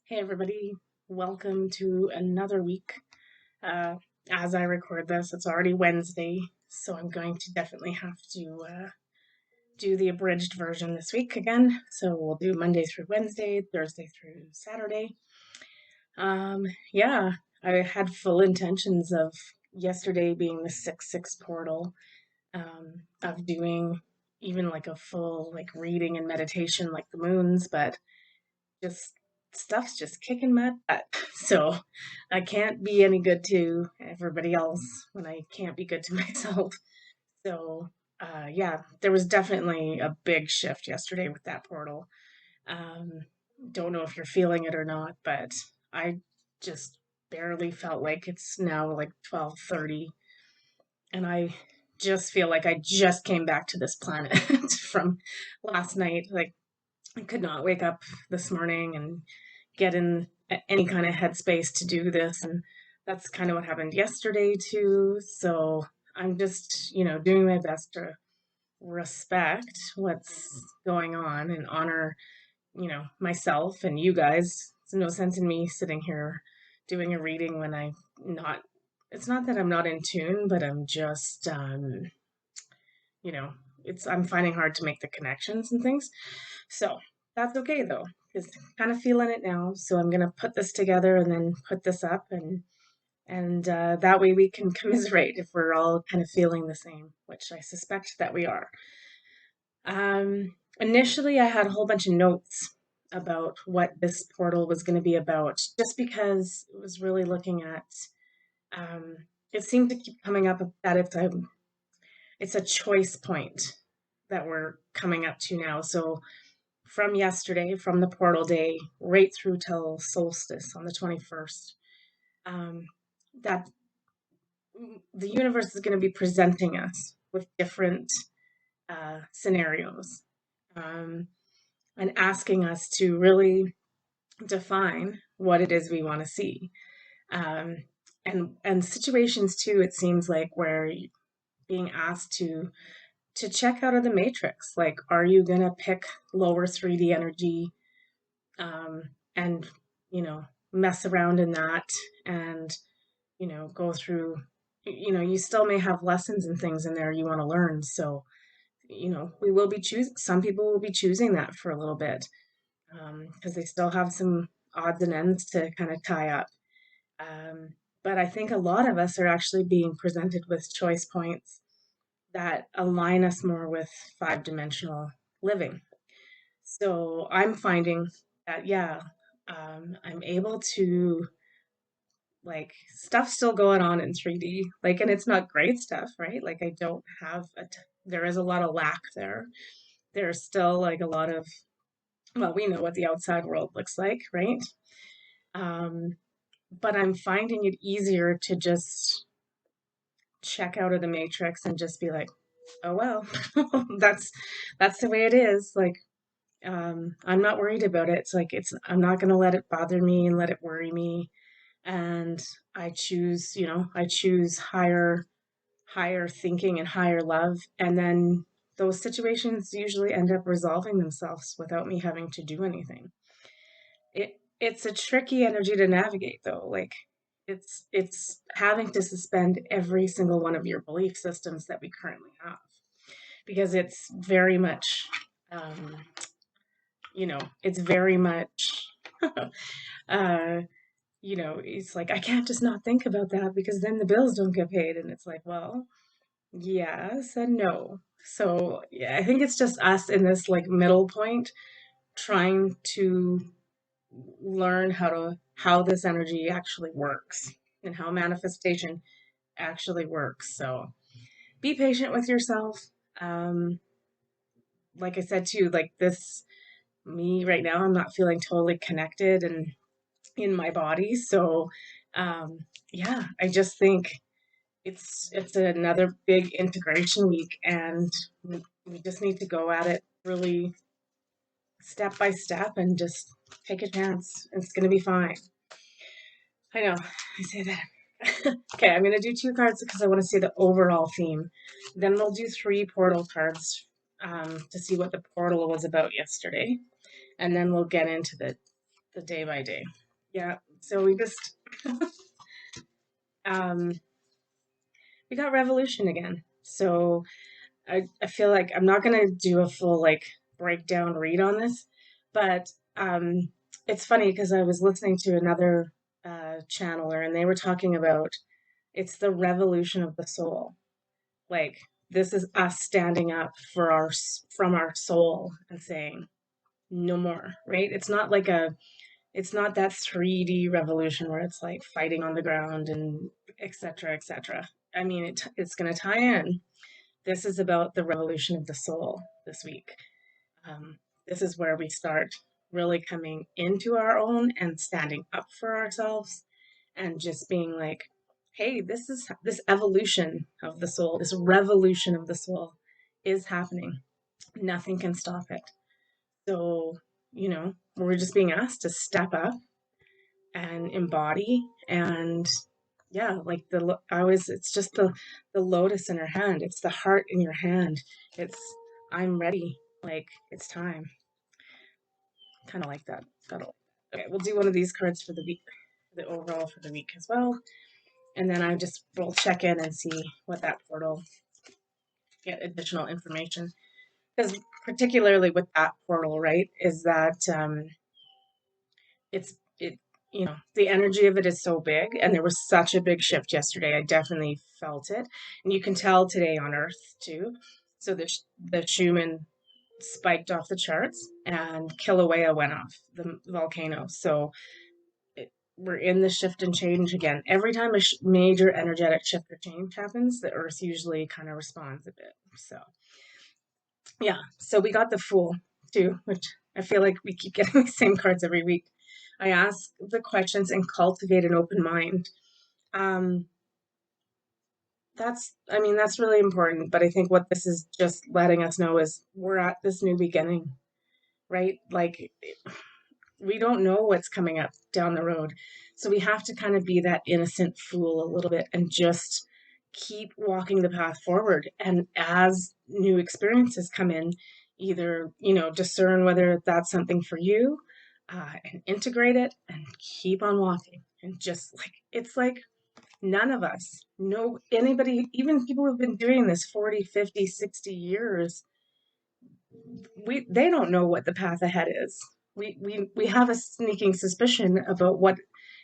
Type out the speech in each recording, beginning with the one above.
Hey everybody, welcome to another week. Uh, as I record this, it's already Wednesday, so I'm going to definitely have to do the abridged version this week again. So we'll do Monday through Wednesday, Thursday through Saturday. Um, yeah, I had full intentions of yesterday being the 6-6 portal, of doing even like a full like reading and meditation like the moons, but just stuff's just kicking my butt. So I can't be any good to everybody else when I can't be good to myself. So yeah, there was definitely a big shift yesterday with that portal. Um, don't know if you're feeling it or not, but I just barely felt like it's now like 12:30 and I just feel like I just came back to this planet from last night. Like I could not wake up this morning and get in any kind of headspace to do this. And that's kind of what happened yesterday too. So I'm just, doing my best to respect what's going on and honor, myself and you guys. There's no sense in me sitting here doing a reading when I'm not, it's not that I'm not in tune, but I'm just, you know, I'm finding hard to make the connections and things. So that's okay though, because kind of feeling it now. So I'm gonna put this together and then put this up, and that way we can commiserate if we're all kind of feeling the same, which I suspect that we are. Initially, I had a whole bunch of notes about what this portal was going to be about, just because it was really looking at. Um, it seemed to keep coming up that it's a choice point that we're coming up to now. So from yesterday, from the portal day, right through till solstice on the 21st, um, that the universe is going to be presenting us with different scenarios, um, and asking us to really define what it is we want to see. Um, and situations too, it seems like where being asked to check out of the matrix. Like, are you gonna pick lower 3D energy, and mess around in that, and go through. You still may have lessons and things in there you want to learn. So we will be choosing. Some people will be choosing that for a little bit, because they still have some odds and ends to kind of tie up. Um, but I think a lot of us are actually being presented with choice points that align us more with five-dimensional living. So I'm finding that, yeah, I'm able to, like, stuff still going on in 3D, like, and it's not great stuff, right? Like, I don't have there is a lot of lack there. There's still like a lot of, well, we know what the outside world looks like, right? Um, but I'm finding it easier to just check out of the matrix and just be like, oh well, that's that's the way it is. Like, I'm not worried about it. It's like I'm not gonna let it bother me and let it worry me. And I choose higher thinking and higher love. And then those situations usually end up resolving themselves without me having to do anything. It's a tricky energy to navigate though. Like, it's having to suspend every single one of your belief systems that we currently have, because it's very much, um, it's very much, uh, it's like, I can't just not think about that because then the bills don't get paid. And it's like, well, yes and no. So yeah, I think it's just us in this like middle point trying to learn how this energy actually works and how manifestation actually works. So be patient with yourself. Um, like I said too, like this me right now, I'm not feeling totally connected and in my body. So yeah, I just think it's another big integration week, and we just need to go at it really step by step and just take a chance. It's gonna be fine. I know, I say that. Okay, I'm gonna do two cards because I want to see the overall theme. Then we'll do three portal cards, to see what the portal was about yesterday, and then we'll get into the day by day. Yeah. So we just um we got revolution again. So I feel like I'm not gonna do a full like breakdown read on this, but it's funny because I was listening to another channeler and they were talking about it's the revolution of the soul. Like this is us standing up for our from our soul and saying no more, right? It's not that 3D revolution where it's like fighting on the ground and etc. etc. I mean, it's going to tie in. This is about the revolution of the soul this week. Um, this is where we start really coming into our own and standing up for ourselves and just being like, hey, this evolution of the soul, this revolution of the soul is happening. Nothing can stop it. So, we're just being asked to step up and embody and yeah, like it's just the lotus in her hand. It's the heart in your hand. It's I'm ready. Like it's time. Kind of like that. Okay, we'll do one of these cards for the week, the overall for the week as well. And then we'll check in and see what that portal, get additional information. Because particularly with that portal, right, is that it's it the energy of it is so big and there was such a big shift yesterday. I definitely felt it. And you can tell today on Earth too. So the Schumann spiked off the charts and Kilauea went off, the volcano. So we're in the shift and change again. Every time a major energetic shift or change happens, the Earth usually kind of responds a bit. So yeah, so we got the Fool too, which I feel like we keep getting the same cards every week. I ask the questions and cultivate an open mind. Um, that's really important. But I think what this is just letting us know is we're at this new beginning, right? Like we don't know what's coming up down the road. So we have to kind of be that innocent fool a little bit and just keep walking the path forward. And as new experiences come in, either, discern whether that's something for you and integrate it and keep on walking. And just like, it's like none of us know anybody, even people who've been doing this 40, 50, 60 years, they don't know what the path ahead is. We have a sneaking suspicion about what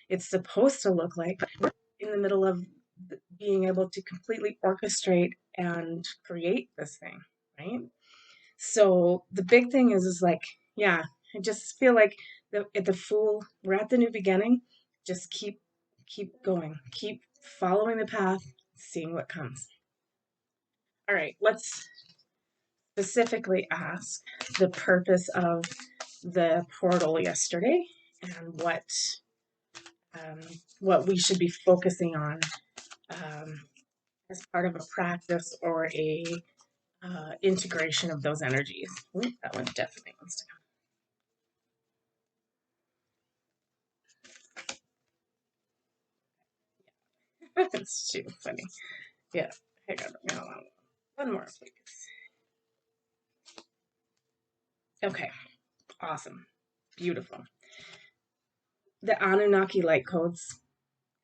it's supposed to look like, but we're in the middle of being able to completely orchestrate and create this thing, right? So the big thing is like, yeah, I just feel like the Fool, we're at the new beginning. Just keep going, keep following the path, seeing what comes. All right, let's specifically ask the purpose of the portal yesterday and um, what we should be focusing on as part of a practice or a integration of those energies. Ooh, that one definitely wants to come. It's too funny. Yeah, hang on. One more, please. Okay, awesome. Beautiful. The Anunnaki light codes,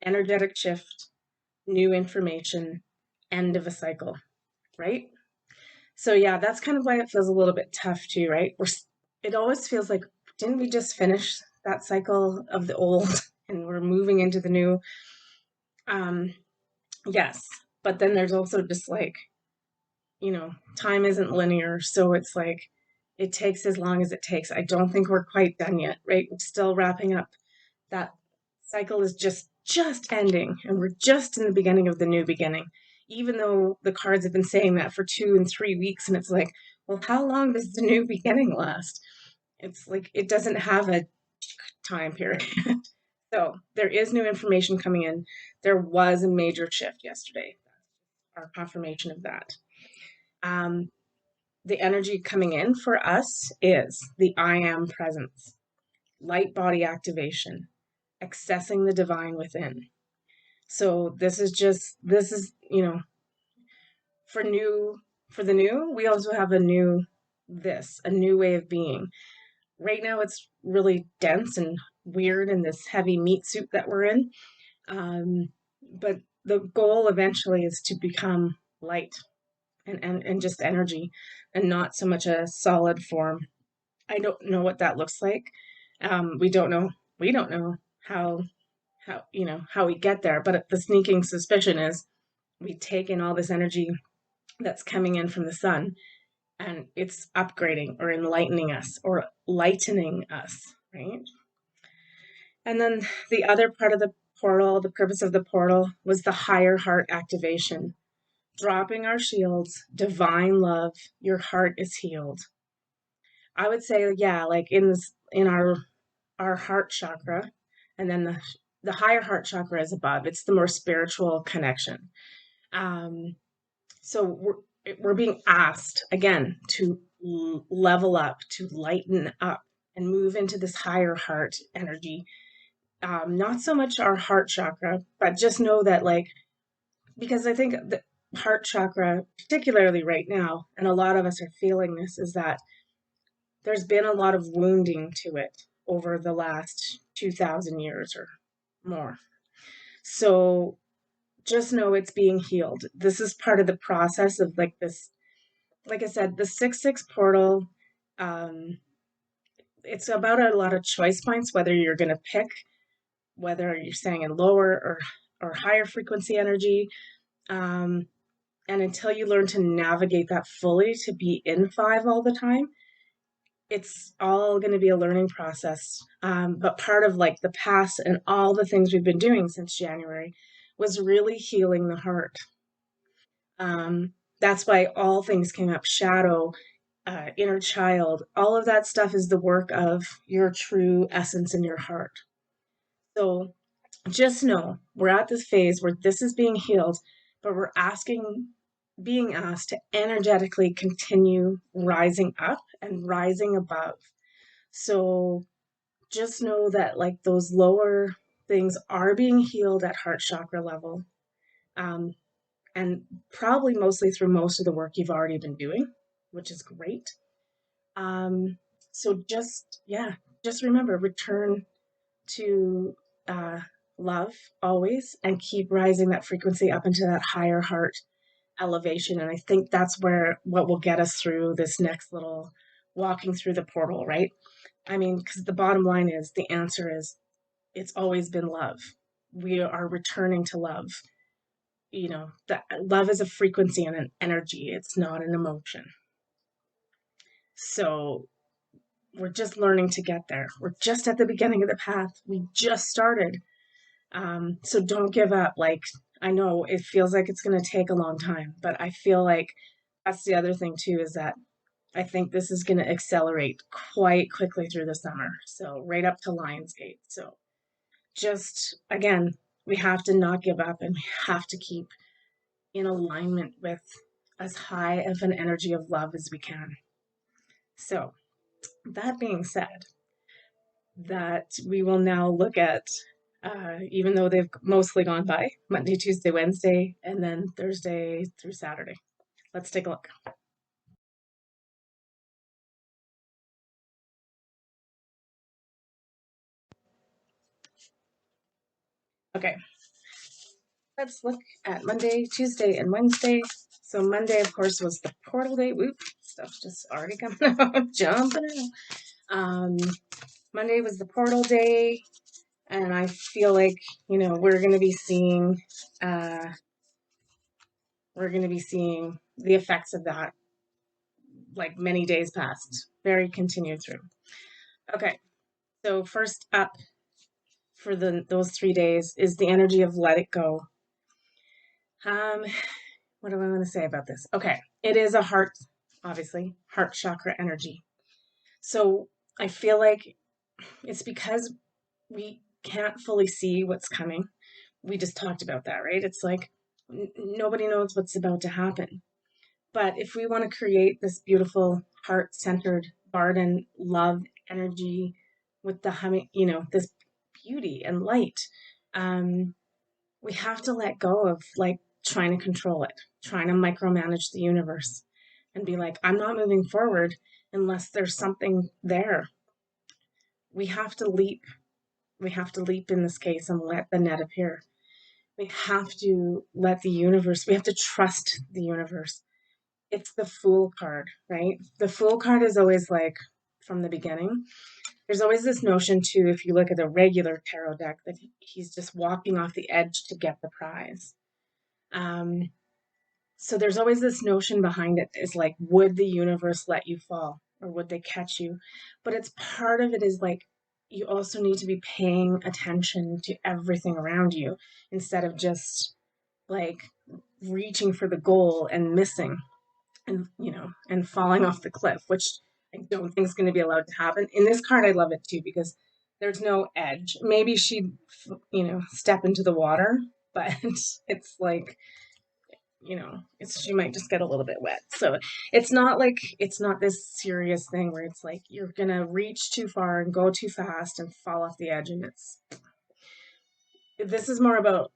energetic shift, new information, end of a cycle, right? So yeah, that's kind of why it feels a little bit tough too, right? It always feels like, didn't we just finish that cycle of the old and we're moving into the new? Um, yes, but then there's also just like, time isn't linear, so it's like it takes as long as it takes. I don't think we're quite done yet, right? We're still wrapping up. That cycle is just ending, and we're just in the beginning of the new beginning. Even though the cards have been saying that for 2 and 3 weeks, and it's like, well, how long does the new beginning last? It's like it doesn't have a time period. So there is new information coming in. There was a major shift yesterday. Our confirmation of that. Um, the energy coming in for us is the I am presence, light body activation, accessing the divine within. So this is, for the new, we also have a new way of being. Right now it's really dense and weird in this heavy meat suit that we're in. Um, but the goal eventually is to become light and just energy and not so much a solid form. I don't know what that looks like. We don't know. We don't know how we get there. But the sneaking suspicion is we take in all this energy that's coming in from the sun and it's upgrading or enlightening us or lightening us, right? And then the other part of the portal, the purpose of the portal was the higher heart activation, dropping our shields, divine love, your heart is healed. I would say, yeah, like in our heart chakra, and then the higher heart chakra is above. It's the more spiritual connection. Um, so we're being asked again to level up, to lighten up, and move into this higher heart energy. Not so much our heart chakra, but just know that, like, because I think the heart chakra, particularly right now, and a lot of us are feeling this, is that there's been a lot of wounding to it over the last 2,000 years or more. So just know it's being healed. This is part of the process of like this, like I said, the 6-6 portal. Um, it's about a lot of choice points, whether you're going to pick, whether you're staying in lower or higher frequency energy. Um, and until you learn to navigate that fully to be in 5 all the time, it's all going to be a learning process. But part of like the past and all the things we've been doing since January was really healing the heart. That's why all things came up: shadow, inner child, all of that stuff is the work of your true essence in your heart. So just know we're at this phase where this is being healed, but being asked to energetically continue rising up and rising above. So just know that like those lower things are being healed at heart chakra level. Um, and probably mostly through most of the work you've already been doing, which is great. Um, so yeah, just remember, return to uh, love always and keep rising that frequency up into that higher heart elevation. And I think that's where what will get us through this next little walking through the portal, right? I mean, because the bottom line is the answer is it's always been love. We are returning to love. That love is a frequency and an energy, it's not an emotion. So we're just learning to get there. We're just at the beginning of the path. We just started. So don't give up. Like, I know it feels like it's going to take a long time, but I feel like that's the other thing too, is that I think this is going to accelerate quite quickly through the summer. So right up to Lionsgate. So just again, we have to not give up and we have to keep in alignment with as high of an energy of love as we can. So that being said, that we will now look at, even though they've mostly gone by, Monday, Tuesday, Wednesday, and then Thursday through Saturday. Let's take a look. Okay, let's look at Monday, Tuesday, and Wednesday. So Monday, of course, was the portal day. Whoop, stuff's just already coming out, jumping out. Monday was the portal day, and I feel like we're going to be seeing uh, the effects of that like many days past, very continued through. Okay, so first up for those 3 days is the energy of let it go. Um, what do I want to say about this? Okay, it is a heart, obviously, heart chakra energy. So I feel like it's because we can't fully see what's coming. We just talked about that, right? It's like nobody knows what's about to happen. But if we want to create this beautiful heart centered garden, love energy with the humming, this beauty and light, um, we have to let go of like trying to control it, trying to micromanage the universe and be like, I'm not moving forward unless there's something there. We have to leap We have to leap in this case and let the net appear. We have to let the universe, we have to trust the universe. It's the Fool card, right? The Fool card is always like from the beginning. There's always this notion too, if you look at a regular tarot deck, that he's just walking off the edge to get the prize. So there's always this notion behind it is like, would the universe let you fall or would they catch you? But it's part of it is like, you also need to be paying attention to everything around you instead of just like reaching for the goal and missing and, and falling off the cliff, which I don't think is going to be allowed to happen. In this card, I love it too because there's no edge. Maybe she'd, step into the water, but it's like, she might just get a little bit wet. So it's not this serious thing where it's like you're gonna reach too far and go too fast and fall off the edge. And this is more about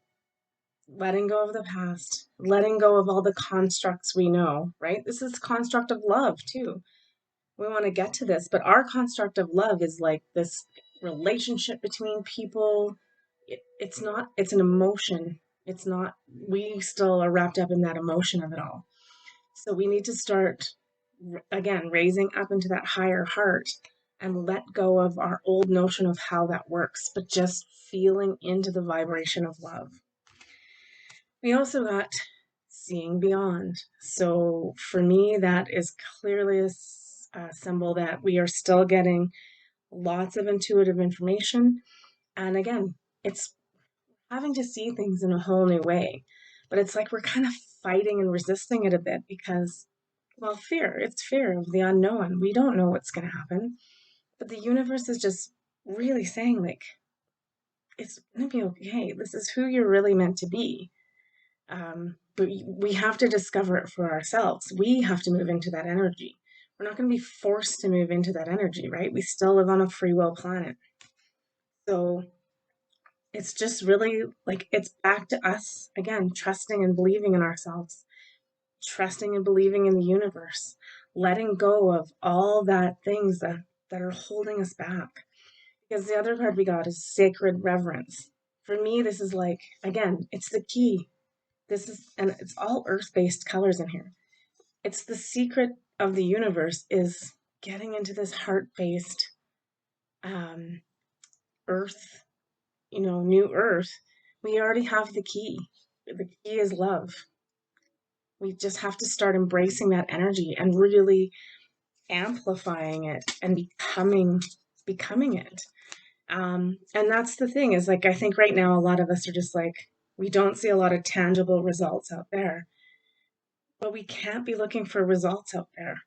letting go of the past, letting go of all the constructs we know, right? This is construct of love too. We want to get to this, but our construct of love is like this relationship between people. It's an emotion. It's not, we still are wrapped up in that emotion of it all. So we need to start, again, raising up into that higher heart and let go of our old notion of how that works, but just feeling into the vibration of love. We also got seeing beyond. So for me, that is clearly a symbol that we are still getting lots of intuitive information. And again, it's having to see things in a whole new way. But it's like we're kind of fighting and resisting it a bit because, well, it's fear of the unknown. We don't know what's going to happen. But the universe is just really saying, like, it's going to be okay. This is who you're really meant to be. But we have to discover it for ourselves. We have to move into that energy. We're not going to be forced to move into that energy, right? We still live on a free will planet. So it's just really like it's back to us again, trusting and believing in ourselves, trusting and believing in the universe, letting go of all that things that are holding us back. Because the other card we got is sacred reverence. For me, this is like, again, it's the key. And it's all earth-based colors in here. It's the secret of the universe is getting into this heart-based earth, new earth. We already have the key. The key is love. We just have to start embracing that energy and really amplifying it and becoming it. And that's the thing is like, I think right now, a lot of us are just like, we don't see a lot of tangible results out there, but we can't be looking for results out there.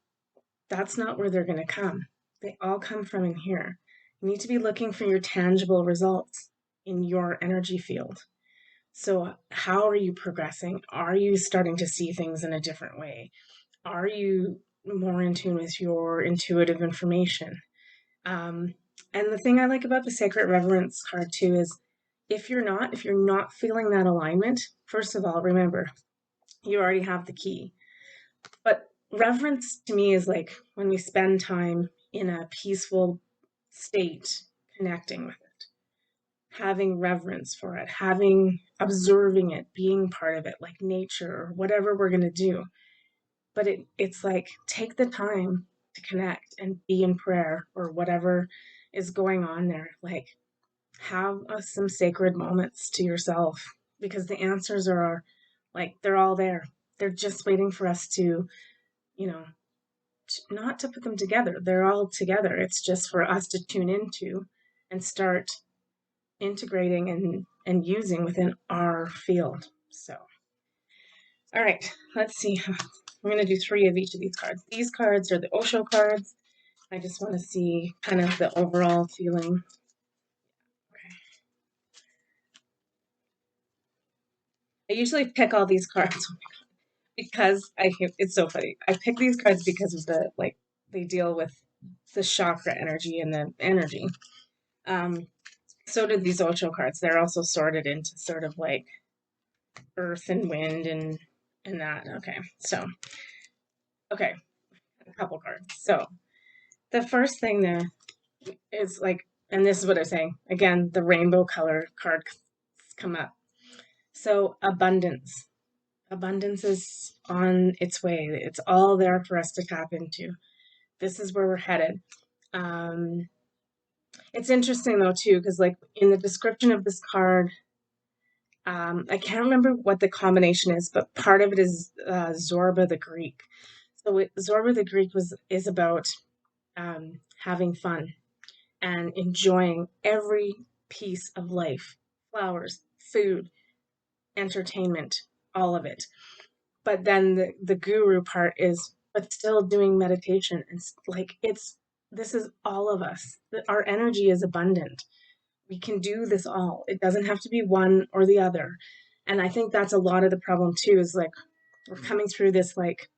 That's not where they're going to come. They all come from in here. You need to be looking for your tangible results in your energy field. So how are you progressing? Are you starting to see things in a different way? Are you more in tune with your intuitive information? And the thing I like about the Sacred Reverence card too is if you're not feeling that alignment, first of all, remember, you already have the key. But reverence to me is like when we spend time in a peaceful state connecting with it, having reverence for it, observing it, being part of it, like nature or whatever we're going to do. But it's like take the time to connect and be in prayer or whatever is going on there. Like have some sacred moments to yourself because the answers are like they're all there. They're just waiting for us to, you know, not to put them together. They're all together. It's just for us to tune into and start integrating and using within our field. So, all right, let's see. I'm going to do 3 of each of these cards. These cards are the Osho cards. I just want to see kind of the overall feeling. Okay. I usually pick all these cards because it's so funny. I pick these cards because of they deal with the chakra energy and the energy. So did these Osho cards. They're also sorted into sort of like earth and wind and that. Okay, a couple cards. So the first thing there is like and this is what I'm saying. Again, the rainbow color card come up. So abundance. Abundance is on its way. It's all there for us to tap into. This is where we're headed. Um, it's interesting though too, because like in the description of this card, I can't remember what the combination is, but part of it is Zorba the Greek. So Zorba the Greek is about having fun and enjoying every piece of life, flowers, food, entertainment, all of it. But then the guru part is, but still doing meditation. And like, this is all of us. Our energy is abundant. We can do this all. It doesn't have to be one or the other. And I think that's a lot of the problem too, is like, we're coming through this like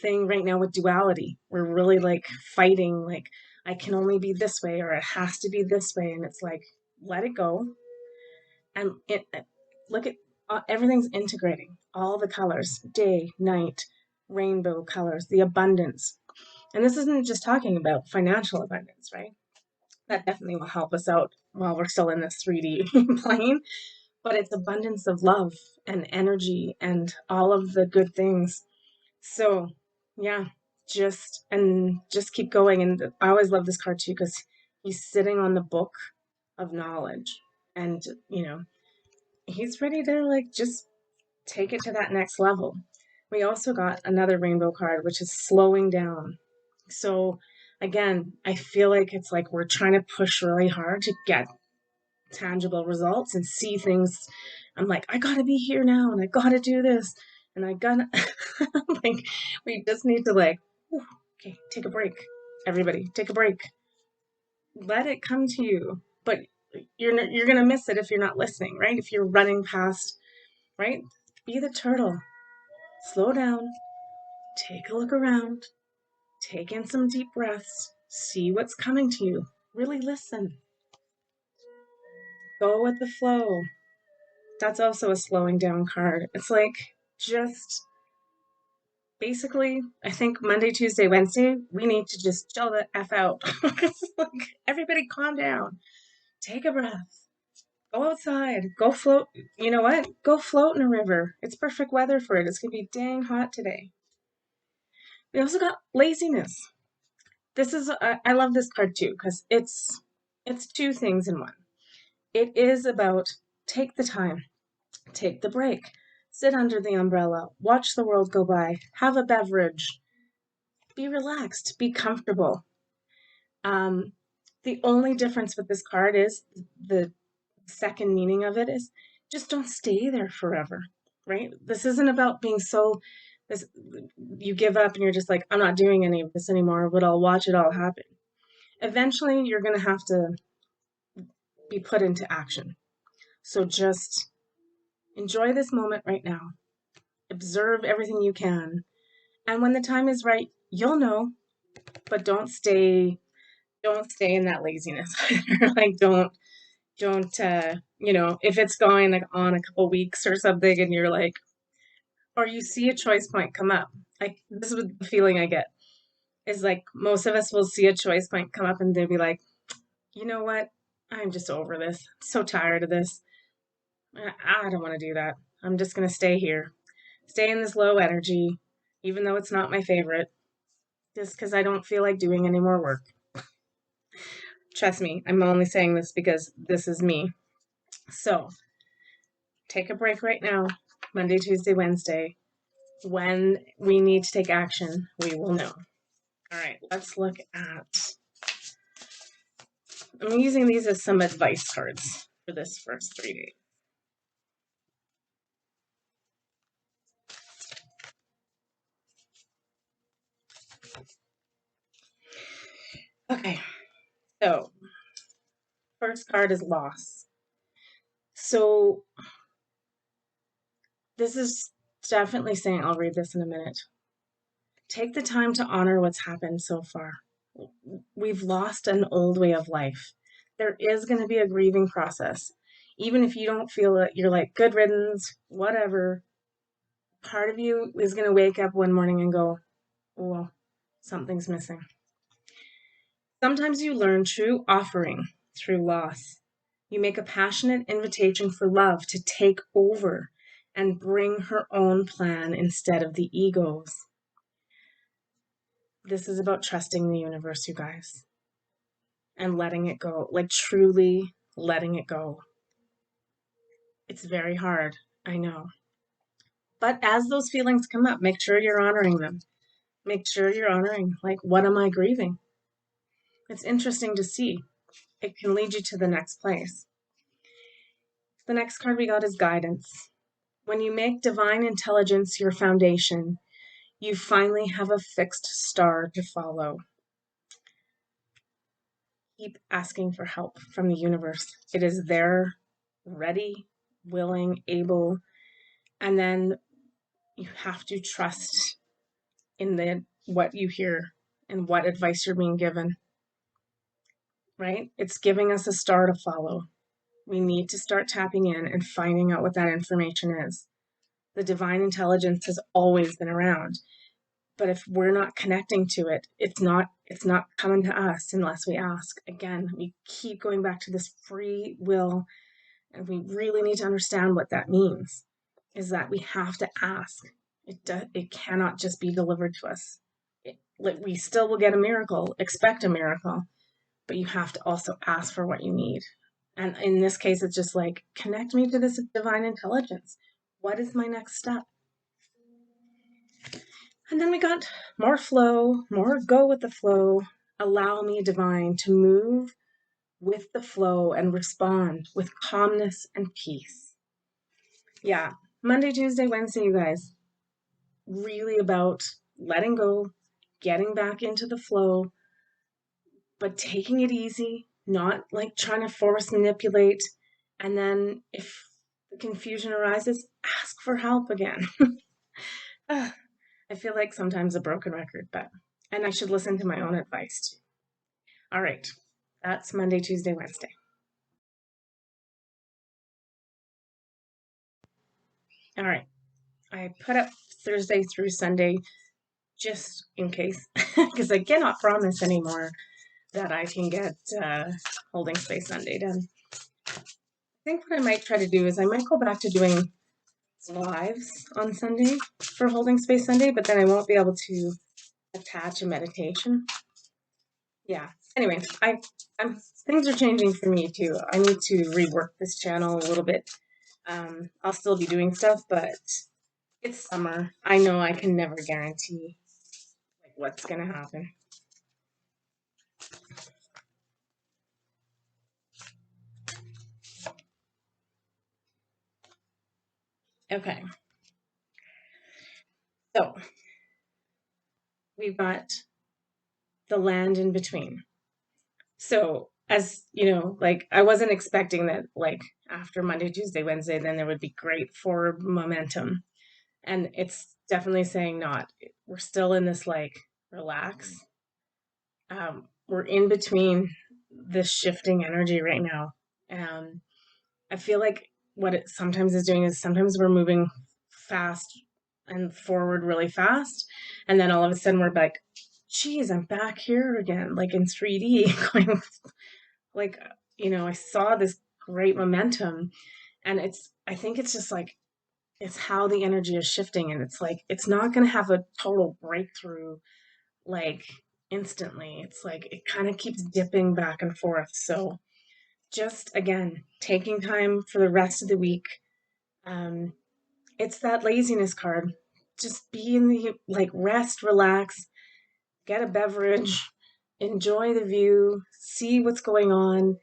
thing right now with duality. We're really like fighting, like, I can only be this way or it has to be this way. And it's like, let it go. And look at everything's integrating, all the colors, day, night, rainbow colors, the abundance. And this isn't just talking about financial abundance, right? That definitely will help us out while we're still in this 3D plane, but it's abundance of love and energy and all of the good things. So, yeah, just keep going. And I always love this card too because he's sitting on the book of knowledge, and he's ready to like just take it to that next level. We also got another rainbow card, which is slowing down. So again, I feel like it's like we're trying to push really hard to get tangible results and see things. I'm like, I gotta be here now and I gotta do this. And I gotta like we just need to like, okay, take a break. Everybody, take a break. Let it come to you. But you're gonna miss it if you're not listening, right? If you're running past, right? Be the turtle. Slow down, take a look around, take in some deep breaths, see what's coming to you. Really listen. Go with the flow. That's also a slowing down card. It's like just basically, I think Monday, Tuesday, Wednesday, we need to just chill the F out. Like, everybody calm down. Take a breath. Go outside. Go float. You know what? Go float in a river. It's perfect weather for it. It's going to be dang hot today. We also got laziness. This is I love this card too because it's two things in one. It is about take the time, take the break, sit under the umbrella, watch the world go by, have a beverage, be relaxed, be comfortable. Um, the only difference with this card is the second meaning of it is just don't stay there forever, right? This isn't about being so this you give up and you're just like, I'm not doing any of this anymore, but I'll watch it all happen. Eventually you're going to have to be put into action. So just enjoy this moment right now. Observe everything you can. And when the time is right, you'll know, but don't stay in that laziness. Like don't if it's going like on a couple weeks or something and you're like or you see a choice point come up. Like this is the feeling I get is like most of us will see a choice point come up and they'll be like, you know what? I'm just over this. I'm so tired of this. I don't want to do that. I'm just going to stay here. Stay in this low energy, even though it's not my favorite, just because I don't feel like doing any more work. Trust me, I'm only saying this because this is me. So take a break right now, Monday, Tuesday, Wednesday. When we need to take action, we will know. All right, let's look at. I'm using these as some advice cards for this first 3 days. Okay, so first card is loss. So this is definitely saying, I'll read this in a minute. Take the time to honor what's happened so far. We've lost an old way of life. There is going to be a grieving process. Even if you don't feel it, you're like, good riddance, whatever. Part of you is going to wake up one morning and go, well, something's missing. Sometimes you learn true offering through loss. You make a passionate invitation for love to take over and bring her own plan instead of the ego's. This is about trusting the universe, you guys, and letting it go, like truly letting it go. It's very hard, I know. But as those feelings come up, make sure you're honoring them. Make sure you're honoring, like, what am I grieving? It's interesting to see. It can lead you to the next place. The next card we got is guidance. When you make divine intelligence your foundation, you finally have a fixed star to follow. Keep asking for help from the universe. It is there, ready, willing, able, and then you have to trust in what you hear and what advice you're being given. Right? It's giving us a star to follow. We need to start tapping in and finding out what that information is. The divine intelligence has always been around, but if we're not connecting to it, it's not coming to us unless we ask. Again, we keep going back to this free will, and we really need to understand what that means, is that we have to ask. It cannot just be delivered to us. We still will get a miracle, expect a miracle, but you have to also ask for what you need. And in this case, it's just like, connect me to this divine intelligence. What is my next step? And then we got more flow, more go with the flow. Allow me, divine, to move with the flow and respond with calmness and peace. Yeah, Monday, Tuesday, Wednesday, you guys, really about letting go, getting back into the flow, but taking it easy, not like trying to force manipulate. And then if the confusion arises, ask for help again. I feel like sometimes a broken record, and I should listen to my own advice too. All right, that's Monday, Tuesday, Wednesday. All right, I put up Thursday through Sunday just in case, because I cannot promise anymore that I can get Holding Space Sunday done. I think what I might try to do is I might go back to doing lives on Sunday for Holding Space Sunday, but then I won't be able to attach a meditation. Yeah. Anyway, I'm things are changing for me too. I need to rework this channel a little bit. I'll still be doing stuff, but it's summer. I know I can never guarantee like what's gonna happen. Okay. So we've got the land in between. So as you know, like I wasn't expecting that like after Monday, Tuesday, Wednesday, then there would be great forward momentum. And it's definitely saying not. We're still in this like relax. We're in between this shifting energy right now. Um, I feel like what it sometimes is doing is sometimes we're moving fast and forward really fast, and then all of a sudden we're like, geez, I'm back here again, like in 3D, going like, I saw this great momentum, and I think it's just like, it's how the energy is shifting, and it's like, it's not going to have a total breakthrough like instantly. It's like, it kind of keeps dipping back and forth. So just again, taking time for the rest of the week. Um, it's that laziness card. Just be in the like rest, relax, get a beverage, enjoy the view, see what's going on.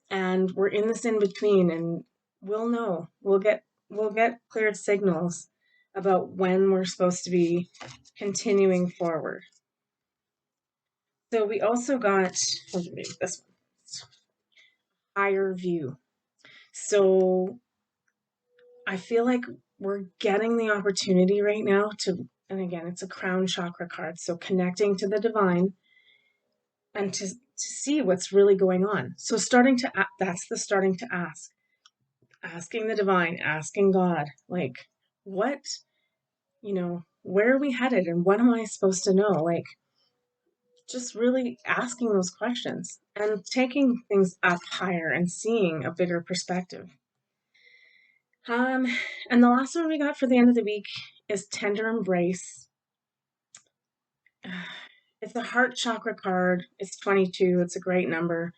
And we're in this in between, and we'll know. We'll get cleared signals about when we're supposed to be continuing forward. So we also got this one, higher view. So I feel like we're getting the opportunity right now to, and again, it's a crown chakra card, so connecting to the divine and to see what's really going on. So that's the starting to ask, asking the divine, asking God, like, where are we headed and what am I supposed to know? Like, just really asking those questions and taking things up higher and seeing a bigger perspective. Um, and the last one we got for the end of the week is Tender Embrace. It's a heart chakra card. It's 22. It's a great number.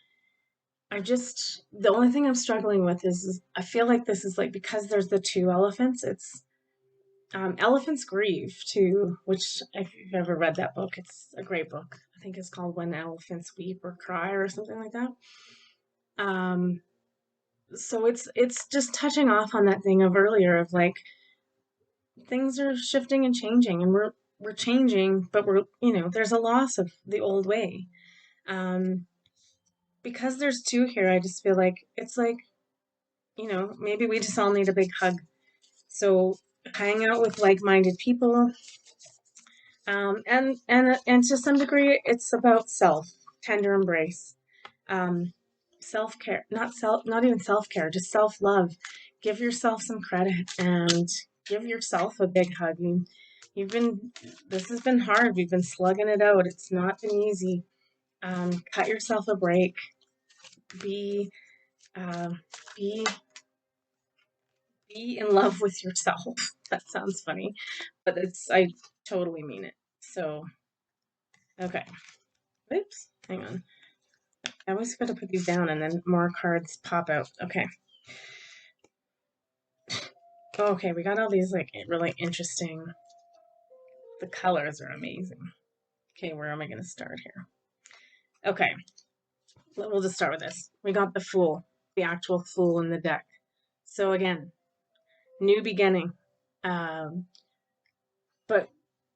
The only thing I'm struggling with is I feel like this is like, because there's the two elephants, it's Elephants Grieve too, which if you've ever read that book, it's a great book. I think it's called When Elephants Weep or Cry or something like that. Um, so it's just touching off on that thing of earlier of like things are shifting and changing, and we're changing, but there's a loss of the old way. Um, because there's two here, I just feel like it's like, maybe we just all need a big hug. So hang out with like-minded people, and to some degree, it's about tender embrace, um, self-care, not even self-care, just self-love. Give yourself some credit and give yourself a big hug. You've been, this has been hard. We've been slugging it out. It's not been easy. Cut yourself a break. Be, uh, be, be in love with yourself. That sounds funny, but I totally mean it. So, okay. Oops, hang on. I always got to put these down and then more cards pop out. Okay. Okay, we got all these like really interesting. The colors are amazing. Okay, where am I going to start here? Okay, we'll just start with this. We got the Fool, the actual Fool in the deck. So again, new beginning. Um, but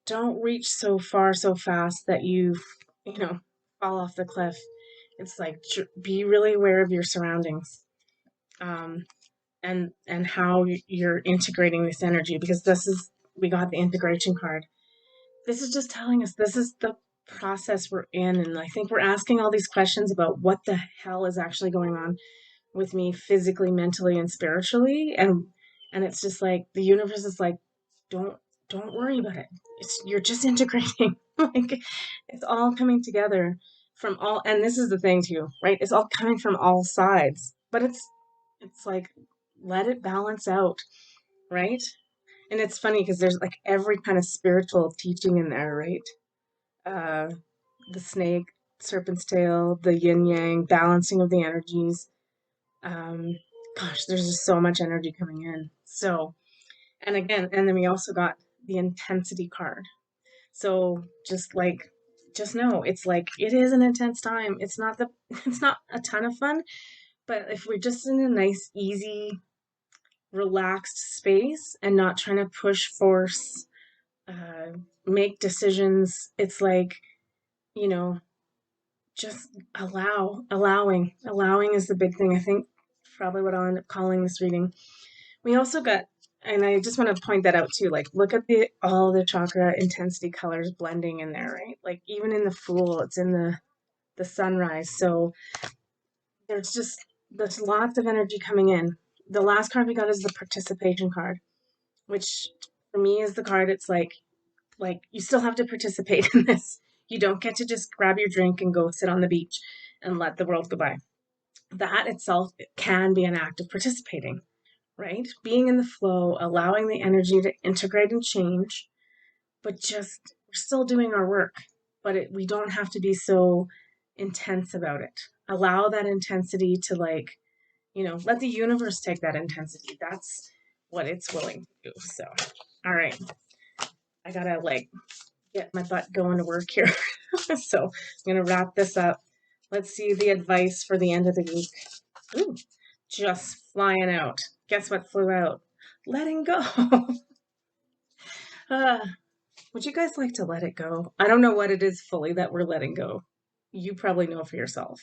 don't reach so far so fast that you know, fall off the cliff. It's like be really aware of your surroundings. Um, and how you're integrating this energy, because we got the integration card. This is just telling us this is the process we're in, and I think we're asking all these questions about what the hell is actually going on with me physically, mentally, and spiritually, and it's just like the universe is like, don't don't worry about it. You're just integrating. Like it's all coming together from all, and this is the thing too, right? It's all coming from all sides, but it's like, let it balance out, right? And it's funny because there's like every kind of spiritual teaching in there, right? Uh, the snake, serpent's tail, the yin yang, balancing of the energies. Um, Gosh, there's just so much energy coming in. So, and again, and then we also got the intensity card. So just know it's like it is an intense time. It's not a ton of fun, but if we're just in a nice, easy, relaxed space and not trying to push, force, uh, make decisions, it's like, you know, just allowing is the big thing. I think probably what I'll end up calling this reading. We also got, and I just want to point that out too, like look at all the chakra intensity colors blending in there, right? Like even in the Fool, it's in the sunrise. So there's lots of energy coming in. The last card we got is the participation card, which for me is the card, it's like you still have to participate in this. You don't get to just grab your drink and go sit on the beach and let the world go by. That itself can be an act of participating, right? Being in the flow, allowing the energy to integrate and change, but just we're still doing our work. But we don't have to be so intense about it. Allow that intensity to let the universe take that intensity. That's what it's willing to do. So, all right, I gotta get my butt going to work here. So I'm gonna wrap this up. Let's see the advice for the end of the week. Ooh, just flying out. Guess what flew out? Letting go. uh, would you guys like to let it go? I don't know what it is fully that we're letting go. You probably know for yourself.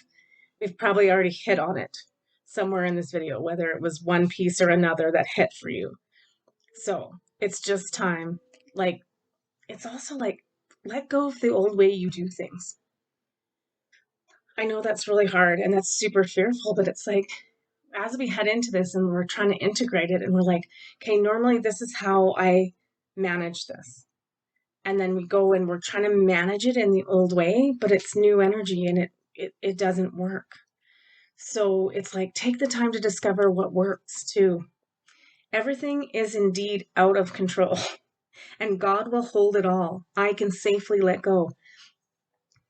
We've probably already hit on it somewhere in this video, whether it was one piece or another that hit for you. So it's just time. Like, it's also like, let go of the old way you do things. I know that's really hard and that's super fearful, but it's like, as we head into this and we're trying to integrate it and we're like, okay, normally this is how I manage this. and then we go and we're trying to manage it in the old way, but it's new energy and it doesn't work. So it's like, take the time to discover what works too. Everything is indeed out of control, and God will hold it all. I can safely let go.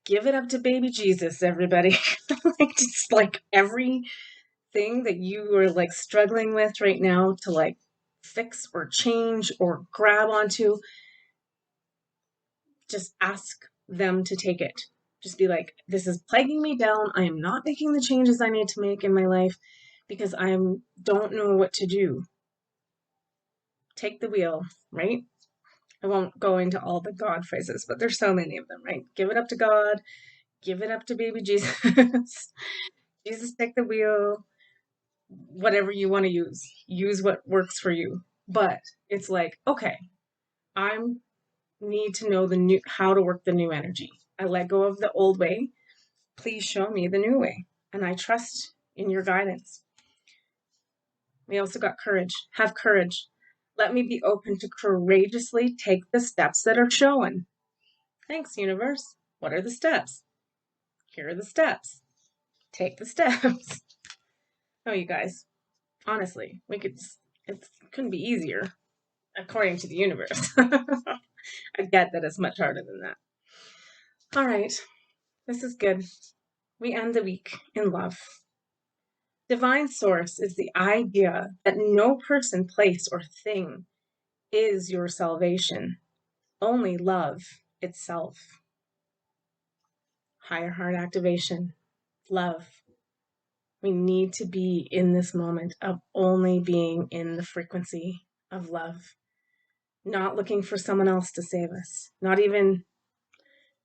Give it up to baby Jesus, everybody. Like, just like everything that you are like struggling with right now to like fix or change or grab onto, just ask them to take it. Just be like, this is plaguing me down. I am not making the changes I need to make in my life because I don't know what to do. Take the wheel, right? I won't go into all the God phrases, but there's so many of them, right? Give it up to God. Give it up to baby Jesus. Jesus, take the wheel. Whatever you want to use what works for you. But it's like, okay, I need to know the new, how to work the new energy. I let go of the old way. Please show me the new way. And I trust in your guidance. We also got courage. Have courage. Let me be open to courageously take the steps that are shown. Thanks, universe. What are the steps? Here are the steps. Take the steps. Oh, you guys, honestly, it couldn't be easier, according to the universe. I get that it's much harder than that. All right, this is good. We end the week in love. Divine source is the idea that no person, place, or thing is your salvation, only love itself. Higher heart activation, love. We need to be in this moment of only being in the frequency of love, not looking for someone else to save us, not even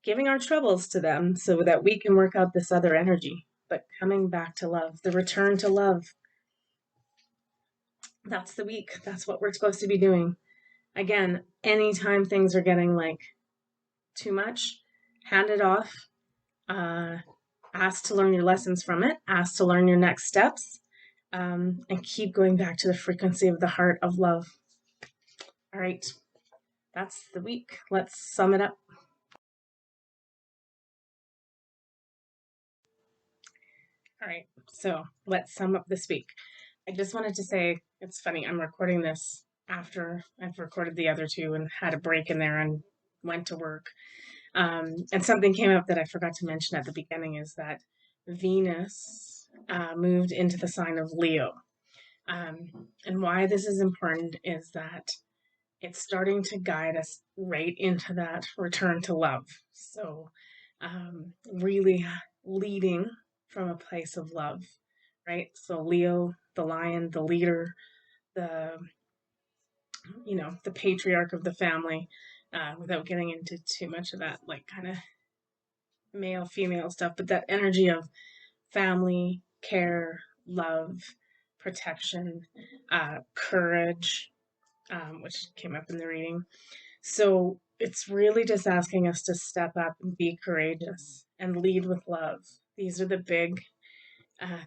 giving our troubles to them so that we can work out this other energy, but coming back to love, the return to love. That's the week. That's what we're supposed to be doing. Again, anytime things are getting like too much, hand it off. Ask to learn your lessons from it. Ask to learn your next steps. And keep going back to the frequency of the heart of love. All right, that's the week. Let's sum it up. All right, so let's sum up this week. I just wanted to say, it's funny, I'm recording this after I've recorded the other two and had a break in there and went to work. And something came up that I forgot to mention at the beginning is that Venus moved into the sign of Leo. And why this is important is that it's starting to guide us right into that return to love. So, really leading from a place of love, right? So, Leo, the lion, the leader, the the patriarch of the family, without getting into too much of that, like kind of male female stuff, but that energy of family, care, love, protection, courage, which came up in the reading. So it's really just asking us to step up and be courageous and lead with love. These are the big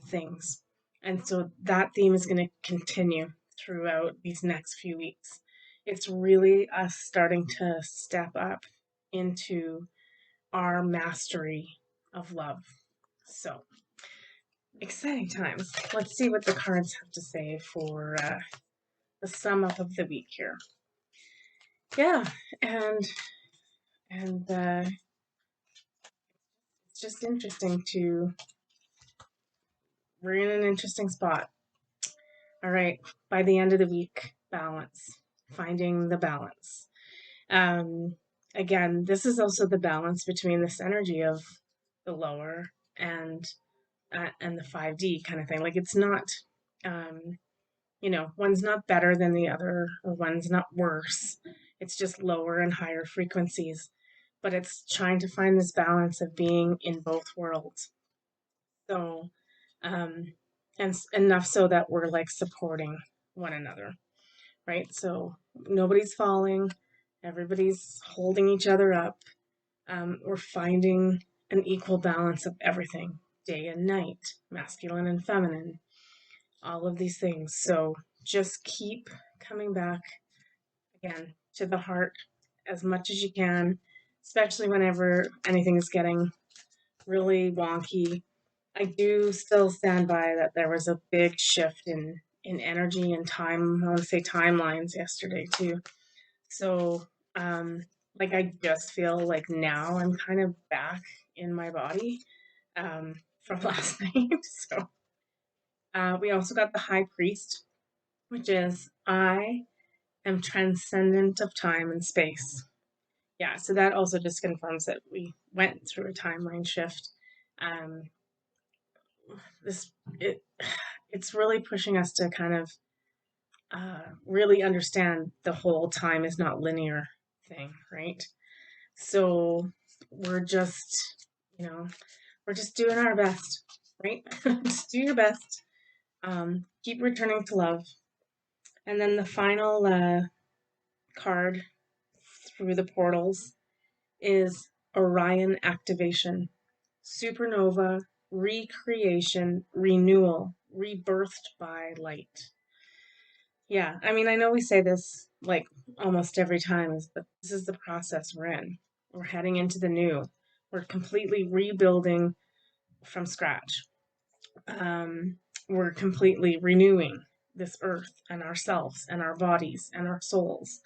things. And so that theme is going to continue throughout these next few weeks. It's really us starting to step up into our mastery of love. So, exciting times. Let's see what the cards have to say for the sum up of the week here. Yeah, and it's just interesting we're in an interesting spot. All right, by the end of the week, balance, finding the balance. Again, this is also the balance between this energy of the lower and the 5D kind of thing. Like, it's not, one's not better than the other, or one's not worse. It's just lower and higher frequencies, but it's trying to find this balance of being in both worlds. So, and enough so that we're like supporting one another, right? So nobody's falling, everybody's holding each other up. We're finding an equal balance of everything, day and night, masculine and feminine, all of these things. So just keep coming back again to the heart as much as you can, especially whenever anything is getting really wonky. I do still stand by that there was a big shift in energy and time. I want to say timelines yesterday too. So, like I just feel like now I'm kind of back in my body from last night. So, we also got the high priest, which is I am transcendent of time and space. Yeah, so that also just confirms that we went through a timeline shift. Um, this it it's really pushing us to kind of really understand the whole time is not linear thing, right? So we're just, you know, we're just doing our best, right? Just do your best. Keep returning to love. And then the final card through the portals is Orion activation, supernova, recreation, renewal, rebirthed by light. Yeah, I mean, I know we say this like almost every time, but this is the process we're in. We're heading into the new. We're completely rebuilding from scratch. Um, we're completely renewing this earth and ourselves and our bodies and our souls.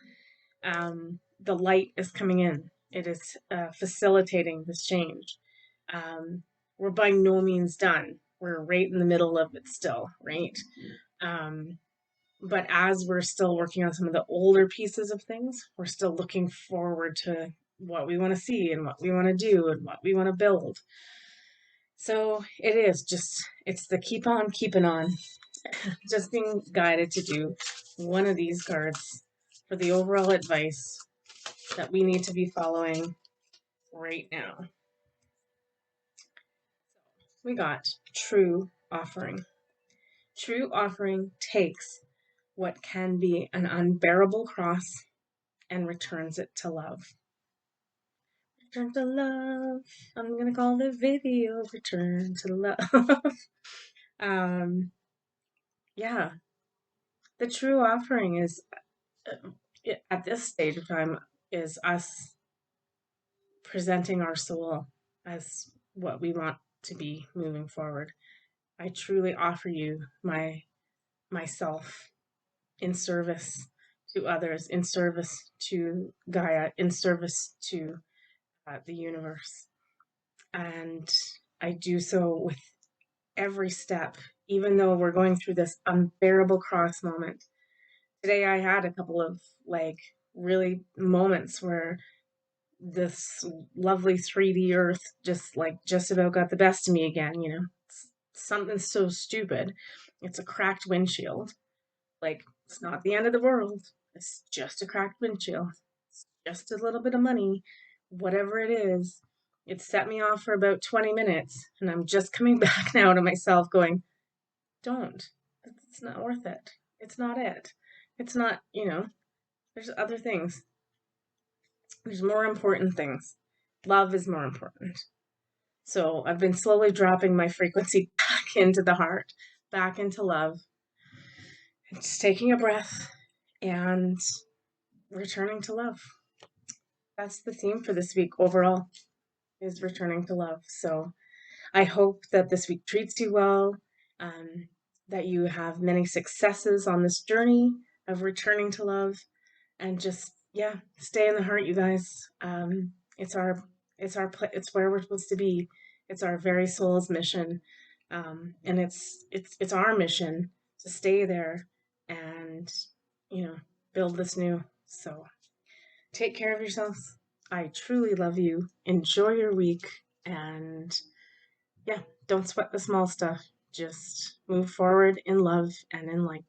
The light is coming in. It is facilitating this change. Um, we're by no means done. We're right in the middle of it still, right? Um, but as we're still working on some of the older pieces of things, we're still looking forward to what we want to see and what we want to do and what we want to build. So it is just, it's the keep on keeping on, just being guided to do one of these cards for the overall advice that we need to be following right now. We got true offering. True offering takes what can be an unbearable cross and returns it to love. Return to love. I'm gonna call the video Return to Love. um, yeah, the true offering is at this stage of time is us presenting our soul as what we want to be moving forward. I truly offer you myself in service to others, in service to Gaia, in service to the universe. And I do so with every step, even though we're going through this unbearable cross moment. Today I had a couple of like really moments where this lovely 3D earth just about got the best of me again, you know. It's something so stupid. It's a cracked windshield. Like, it's not the end of the world. It's just a cracked windshield. It's just a little bit of money, whatever it is. It set me off for about 20 minutes, and I'm just coming back now to myself going, don't. It's not worth it. It's not it. It's not, there's other things. There's more important things. Love is more important. So I've been slowly dropping my frequency back into the heart, back into love, just taking a breath and returning to love. That's the theme for this week overall, is returning to love. So I hope that this week treats you well, um, that you have many successes on this journey of returning to love, and just, yeah, stay in the heart, you guys. It's our it's where we're supposed to be. It's our very soul's mission, and it's our mission to stay there and build this new. So take care of yourselves. I truly love you. Enjoy your week, and yeah, don't sweat the small stuff. Just move forward in love and in light.